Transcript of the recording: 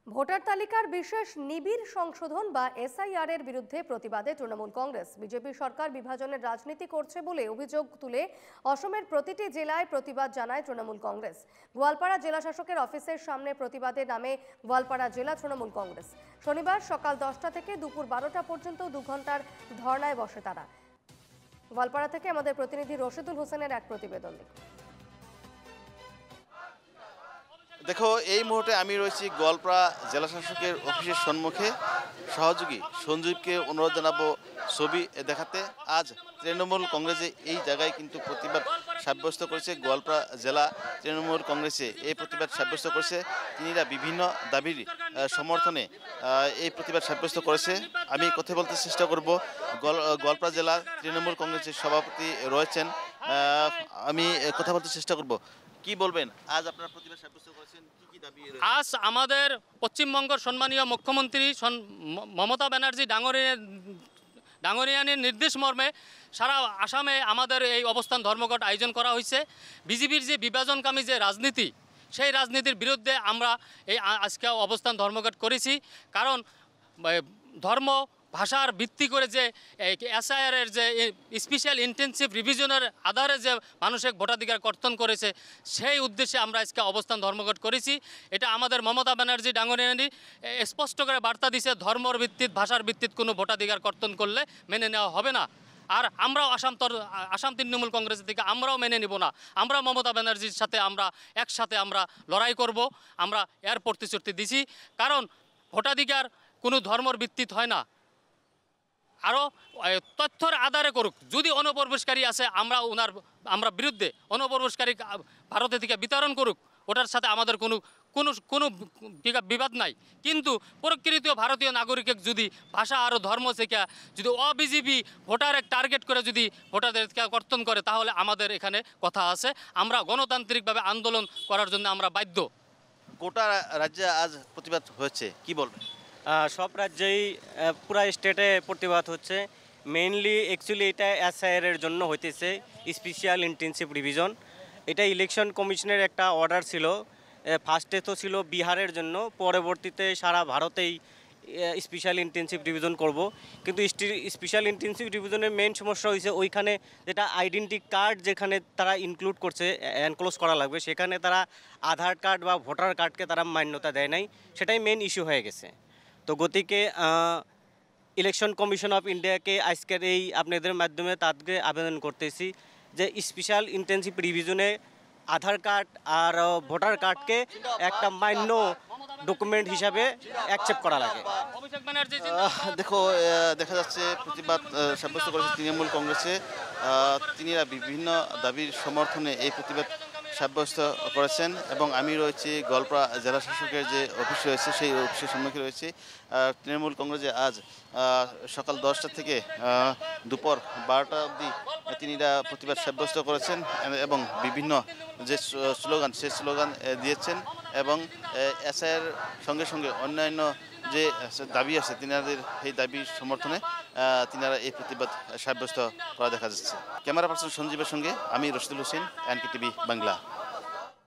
Voter তালিকার বিশেষ নিবিড় সংশোধন বা এসআইআর এর বিরুদ্ধে প্রতিবাদে তৃণমূল কংগ্রেস বিজেপি সরকার বিভাজনের রাজনীতি করছে বলে অভিযোগ তুলে অসমের প্রতিটি জেলায় প্রতিবাদ জানায় তৃণমূল কংগ্রেস। গোয়ালপাড়া জেলা শাসকের অফিসের সামনে প্রতিবাদে নামে গোয়ালপাড়া জেলা তৃণমূল কংগ্রেস। শনিবার সকাল 10টা থেকে দুপুর 12টা পর্যন্ত 2 ঘন্টার ধর্নায় বসে তারা। গোয়ালপাড়া থেকে আমাদের প্রতিনিধি রশিদুল হোসেনের এক প্রতিবেদন দেখুন। দেখো, এই মুহূর্তে আমি রয়েছি গোয়ালপাড়া জেলা শাসকের অফিসের সম্মুখে। সহযোগী সঞ্জীবকে অনুরোধ জানাবো ছবি দেখাতে। আজ তৃণমূল কংগ্রেসে এই জায়গায় কিন্তু প্রতিবাদ সাব্যস্ত করেছে। গোয়ালপাড়া জেলা তৃণমূল কংগ্রেসে এই প্রতিবাদ সাব্যস্ত করেছে। তিনিরা বিভিন্ন দাবির সমর্থনে এই প্রতিবাদ সাব্যস্ত করেছে। আমি কথা বলতে চেষ্টা করব। গোয়ালপাড়া জেলা তৃণমূল কংগ্রেসের সভাপতি রয়েছেন, আমি কথা বলতে চেষ্টা করব। কি বলবেন, আজ আপনারা প্রতিবাদ সাব্যস্ত করেছেন, কি দাবি? আজ আমাদের পশ্চিমবঙ্গের সম্মানীয় মুখ্যমন্ত্রী মমতা ব্যানার্জি ডাঙরিয়ানের নির্দেশ মর্মে সারা আসামে আমাদের এই অবস্থান ধর্মঘট আয়োজন করা হয়েছে। বিজেপির যে বিভাজনকামী যে রাজনীতি, সেই রাজনীতির বিরুদ্ধে আমরা এই আজকে অবস্থান ধর্মঘট করেছি। কারণ ধর্ম ভাষার ভিত্তি করে যে এসআইআরের যে স্পেশাল ইন্টেনসিভ রিভিশনের আধারে যে মানুষের ভোটাধিকার কর্তন করেছে, সেই উদ্দেশ্যে আমরা আজকে অবস্থান ধর্মঘট করেছি। এটা আমাদের মমতা ব্যানার্জি ডাঙরিয়ানি স্পষ্ট করে বার্তা দিছে, ধর্মর ভিত্তিত ভাষার ভিত্তিত কোনো ভোটাধিকার কর্তন করলে মেনে নেওয়া হবে না। আর আমরাও আসাম তৃণমূল কংগ্রেসের থেকে আমরাও মেনে নিব না। আমরা মমতা ব্যানার্জির সাথে আমরা একসাথে আমরা লড়াই করব। আমরা এর প্রতিশ্রুতি দিছি, কারণ ভোটাধিকার কোনো ধর্মর ভিত্তিত হয় না। আরও তথ্যর আধারে করুক। যদি অনুপ্রবেশকারী আছে আমরা বিরুদ্ধে অনুপ্রবেশকারী ভারতে থেকে বিতরণ করুক, ওটার সাথে আমাদের কোনো বিবাদ নাই। কিন্তু প্রকৃত ভারতীয় নাগরিকের যদি ভাষা আর ধর্ম থেকে যদি অবিজেপি ভোটারের টার্গেট করে যদি ভোটারদের কর্তন করে, তাহলে আমাদের এখানে কথা আছে। আমরা গণতান্ত্রিকভাবে আন্দোলন করার জন্য আমরা বাধ্য। গোটা রাজ্যে আজ প্রতিবাদ হয়েছে, কি বলবেন? সব রাজ্যেই পুরা স্টেটে প্রতিবাদ হচ্ছে। মেইনলি অ্যাকচুয়ালি এটা এসআইআরের জন্য হইতেছে, স্পেশাল ইন্টেনসিভ রিভিশন। এটা ইলেকশন কমিশনের একটা অর্ডার ছিল। ফার্স্টে তো ছিল বিহারের জন্য, পরবর্তীতে সারা ভারতেই স্পেশাল ইন্টেনসিভ রিভিশন করব। কিন্তু স্পেশাল ইন্টেনসিভ রিভিশনের মেইন সমস্যা হয়েছে ওইখানে যেটা আইডেন্টি কার্ড যেখানে তারা ইনক্লুড করছে, এনক্লোজ করা লাগবে, সেখানে তারা আধার কার্ড বা ভোটার কার্ডকে তারা মান্যতা দেয় নাই। সেটাই মেইন ইস্যু হয়ে গেছে। তো গতিকে ইলেকশন কমিশন অফ ইন্ডিয়াকে আজকের এই আপনাদের মাধ্যমে তাদেরকে আবেদন করতেছি যে স্পেশাল ইন্টেনসিভ রিভিশনে আধার কার্ড আর ভোটার কার্ডকে একটা মান্য ডকুমেন্ট হিসাবে অ্যাকসেপ্ট করা লাগে। দেখো, দেখা যাচ্ছে প্রতিবাদ সাব্যস্ত করেছে তৃণমূল কংগ্রেসে। তিনিরা বিভিন্ন দাবির সমর্থনে এই প্রতিবাদ সাব্যস্ত করেছেন। এবং আমি রয়েছি গোয়ালপাড়া জেলা শাসকের যে অফিস রয়েছে, সেই অফিসের সম্মুখে রয়েছে। তৃণমূল কংগ্রেসে আজ সকাল 10টা থেকে দুপুর 12টা অবধি তিনিরা প্রতিবাদ সাব্যস্ত করেছেন এবং বিভিন্ন যে স্লোগান, সেই স্লোগান দিয়েছেন। এবং এসআইআর সঙ্গে সঙ্গে অন্যান্য যে দাবি আছে তিনাদের, সেই দাবির সমর্থনে তিনারা এই প্রতিবাদ সাব্যস্ত করা দেখা যাচ্ছে। ক্যামেরা পার্সন সঞ্জীবের সঙ্গে আমি রশিদুল হোসেন, এনকেটিভি বাংলা।